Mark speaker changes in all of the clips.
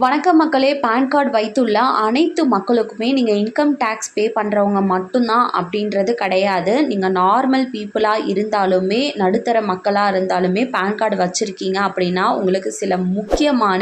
Speaker 1: வணக்கம் மக்களே. Pan card வைத்துள்ள அனைத்து மக்களுக்குமே நீங்கள் இன்கம் டேக்ஸ் பே பண்ணுறவங்க மட்டும்தான் அப்படின்றது கிடையாது. நீங்கள் நார்மல் பீப்புளாக இருந்தாலுமே, நடுத்தர மக்களாக இருந்தாலுமே பேன் கார்டு வச்சுருக்கீங்க அப்படின்னா உங்களுக்கு சில முக்கியமான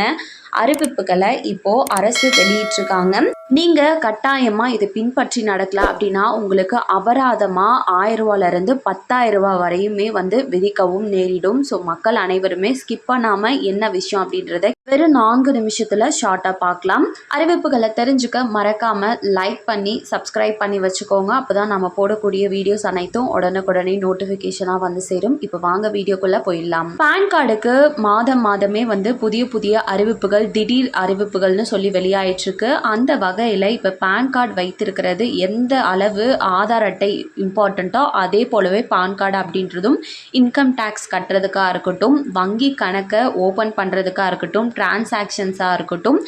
Speaker 1: அறிவிப்புகளை இப்போது அரசு வெளியிட்டிருக்காங்க. நீங்கள் கட்டாயமாக இதை பின்பற்றி நடக்கல அப்படின்னா உங்களுக்கு அபராதமாக 1000 ரூபாயிலிருந்து 10,000 ரூபாய் வரையுமே விதிக்கவும் நேரிடும். ஸோ மக்கள் அனைவருமே ஸ்கிப் பண்ணாமல் என்ன விஷயம் அப்படின்றத வெறும் 4 நிமிஷத்தில் ஷார்ட்டாக பார்க்கலாம். அறிவிப்புகளை தெரிஞ்சுக்க மறக்காமல் லைக் பண்ணி சப்ஸ்கிரைப் பண்ணி வச்சுக்கோங்க. அப்போ தான் நம்ம போடக்கூடிய வீடியோஸ் அனைத்தும் உடனுக்குடனே நோட்டிஃபிகேஷனாக சேரும். இப்போ வாங்க வீடியோக்குள்ளே போயிடலாம். பேன் கார்டுக்கு மாதமே புதிய புதிய அறிவிப்புகள், திடீர் அறிவிப்புகள்னு சொல்லி வெளியாயிட்டிருக்கு. அந்த வகையில் இப்போ பேன் கார்டு வைத்திருக்கிறது எந்த அளவு ஆதார் அட்டை இம்பார்ட்டண்ட்டோ அதே போலவே பான் கார்டு அப்படின்றதும் இன்கம் டேக்ஸ் கட்டுறதுக்காக இருக்கட்டும், வங்கி கணக்கை ஓப்பன் பண்ணுறதுக்காக இருக்கட்டும், டிரான்சாக்ஷன்ஸாக இருக்கட்டும்,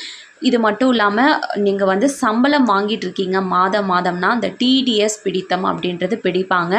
Speaker 1: இது மட்டும் இல்லாமல் நீங்கள் சம்பளம் வாங்கிட்டு இருக்கீங்க மாதம்னா அந்த டிடிஎஸ் பிடித்தம் அப்படின்றது பிடிப்பாங்க.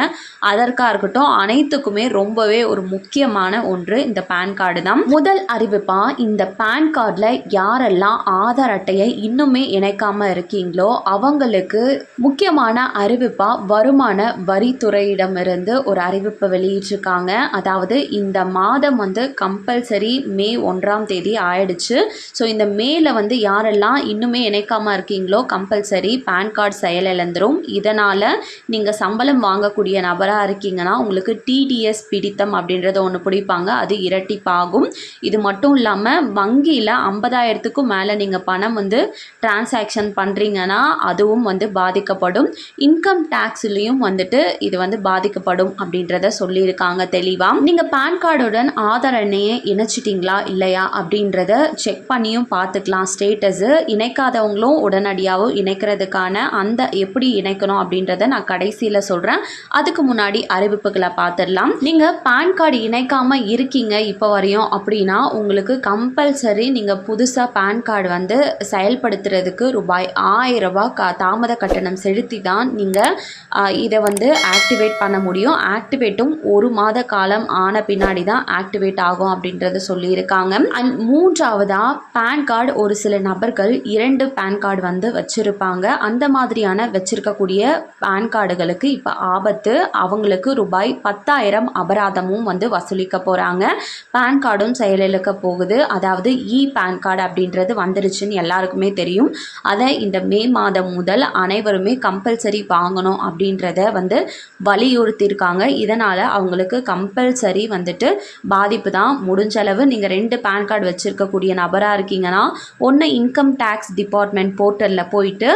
Speaker 1: அதற்காக இருக்கட்டும், அனைத்துக்குமே ரொம்பவே ஒரு முக்கியமான ஒன்று இந்த பேன் கார்டு தான். முதல் அறிவிப்பாக இந்த பேன் கார்டில் யாரெல்லாம் ஆதார் அட்டையை இன்னுமே இணைக்காமல் இருக்கீங்களோ அவங்களுக்கு முக்கியமான அறிவிப்பாக வருமான வரித்துறையிடமிருந்து ஒரு அறிவிப்பை வெளியிட்டிருக்காங்க. அதாவது இந்த மாதம் கம்பல்சரி மே 1ஆம் தேதி ஆயிடுச்சு. ஸோ இந்த மேல யாரெல்லாம் இன்னுமே இணைக்காமல் இருக்கீங்களோ கம்பல்சரி பேன் கார்டு செயலிழந்துடும். இதனால் நீங்கள் சம்பளம் வாங்கக்கூடிய நபராக இருக்கீங்கன்னா உங்களுக்கு டிடிஎஸ் பிடித்தம் அப்படின்றத ஒன்று பிடிப்பாங்க. அது இரட்டிப்பாகும். இது மட்டும் இல்லாமல் வங்கியில் 50,000க்கும் மேலே நீங்கள் பணம் டிரான்சாக்ஷன் பண்ணுறீங்கன்னா அதுவும் பாதிக்கப்படும். இன்கம் டேக்ஸ்லேயும் இது பாதிக்கப்படும் அப்படின்றத சொல்லியிருக்காங்க தெளிவாக. நீங்கள் பேன் கார்டுடன் ஆதார் எண்ணையை இணைச்சிட்டிங்களா இல்லையா அப்படின்றத செக் பண்ணியும் பார்த்துக்கலாம். ஸ்டேட்டஸு இணைக்காதவங்களும் உடனடியாகவும் இணைக்கிறதுக்கான அந்த எப்படி இணைக்கணும் அப்படின்றத நான் கடைசியில் சொல்கிறேன். அதுக்கு முன்னாடி அறிவிப்புகளை பார்த்துடலாம். நீங்கள் பேன் கார்டு இணைக்காமல் இருக்கீங்க இப்போ வரையும் அப்படின்னா உங்களுக்கு கம்பல்சரி நீங்கள் புதுசாக பேன் கார்டு செயல்படுத்துறதுக்கு ரூபாய் 1000 ரூபாய் தாமத கட்டணம் செலுத்தி தான் நீங்கள் இதை ஆக்டிவேட் பண்ண முடியும். ஆக்டிவேட்டும் 1 மாத காலம் ஆன பின்னாடி தான் ஆக்டிவேட் ஆகும் அப்படின்றத சொல்லியிருக்காங்க. அண்ட் மூன்றாவதாக பேன் கார்டு ஒரு சில நபர்கள் 2 பேன் கார்டு வச்சுருப்பாங்க. அந்த மாதிரியான வச்சுருக்கக்கூடிய பேன் கார்டுகளுக்கு இப்போ ஆபத்து. அவங்களுக்கு ரூபாய் 10,000 அபராதமும் வசூலிக்க போகிறாங்க. பேன் கார்டும் செயலிழக்க போகுது. அதாவது பேன் கார்டு அப்படின்றது வந்துருச்சுன்னு எல்லாருக்குமே தெரியும். அதை இந்த மே மாதம் முதல் அனைவருமே கம்பல்சரி வாங்கணும் அப்படின்றத வலியுறுத்தியிருக்காங்க. இதனால் அவங்களுக்கு கம்பல்சரி பாதிப்பு தான். முடிஞ்சளவு நீங்கள் 2 பேன் கார்டு வச்சுருக்கக்கூடிய நபராக இருக்கீங்கன்னா ஒன்று இன்கம் டேக்ஸ் டிபார்ட்மெண்ட் போர்ட்டலில் போயிட்டு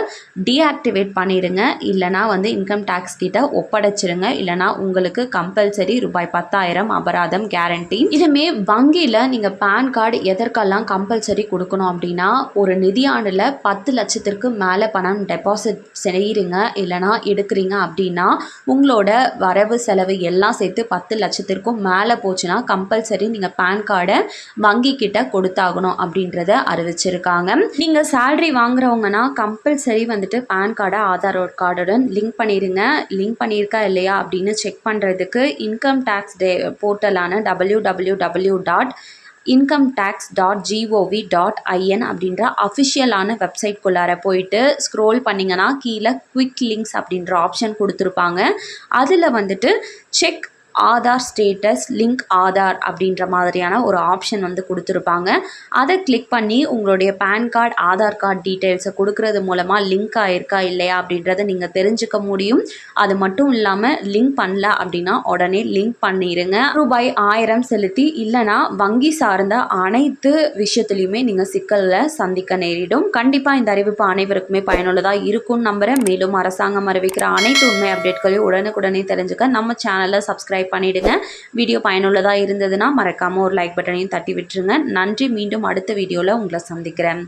Speaker 1: டீஆக்டிவேட் பண்ணிடுங்க. இல்லைனா இன்கம் டேக்ஸ் கிட்ட ஒப்படைச்சிருங்க. இல்லைனா உங்களுக்கு கம்பல்சரி ரூபாய் 10,000 அபராதம் கேரண்டி. இதுமே வங்கியில் நீங்கள் பேன் கார்டு எதற்கெல்லாம் கம்பல்சரி கொடுக்கணும் அப்படின்னா ஒரு நிதியாண்டில் 10 லட்சத்திற்கு மேலே பணம் டெபாசிட் செய்கிறீங்க இல்லைனா எடுக்கிறீங்க அப்படின்னா உங்களோட வரவு செலவு எல்லாம் சேர்த்து 10 லட்சத்திற்கும் மேலே போச்சுன்னா கம்பல்சரி நீங்கள் பேன் கார்டை வங்கி கிட்ட கொடுத்தாகணும் அப்படின்றத அறிவிச்சிருக்காங்க. நீங்கள் சேலரி வாங்குறவங்கன்னா கம்பல்சரி பேன் கார்டை ஆதார் கார்டுடன் லிங்க் பண்ணிடுங்க. லிங்க் பண்ணியிருக்கா இல்லையா அப்படின்னு செக் பண்ணுறதுக்கு இன்கம் டேக்ஸ் போர்ட்டலான www.incometax.gov.in அப்படின்ற அஃபிஷியலான வெப்சைட்குள்ளார போயிட்டு ஸ்க்ரோல் பண்ணிங்கன்னா கீழே குவிக் லிங்க்ஸ் அப்படின்ற ஆப்ஷன் கொடுத்துருப்பாங்க. அதில் check Aadhaar status link Aadhaar அப்படின்ற மாதிரியான ஒரு ஆப்ஷன் கொடுத்துருப்பாங்க. அதை கிளிக் பண்ணி உங்களுடைய பேன் கார்டு ஆதார் கார்டு டீட்டெயில்ஸை கொடுக்கறது மூலமாக லிங்க் ஆகிருக்கா இல்லையா அப்படின்றத நீங்கள் தெரிஞ்சுக்க முடியும். அது மட்டும் இல்லாமல் லிங்க் பண்ணல அப்படின்னா உடனே லிங்க் பண்ணிடுங்க. ரூபாய் 1000 செலுத்தி இல்லைனா வங்கி சார்ந்த அனைத்து விஷயத்துலையுமே நீங்கள் சிக்கலில் சந்திக்க நேரிடும். கண்டிப்பாக இந்த அறிவிப்பு அனைவருக்குமே பயனுள்ளதாக இருக்கும்னு நம்புகிறேன். மேலும் அரசாங்கம் அறிவிக்கிற அனைத்து உண்மை அப்டேட்களையும் உடனுக்குடனே தெரிஞ்சுக்க நம்ம சேனலை சப்ஸ்கிரைப் பண்ணிடுங்க. வீடியோ பயனுள்ளதாக இருந்ததுன்னா மறக்காம ஒரு லைக் பட்டனையும் தட்டி விட்டுருங்க. நன்றி. மீண்டும் அடுத்த வீடியோவில் உங்களை சந்திக்கிறேன்.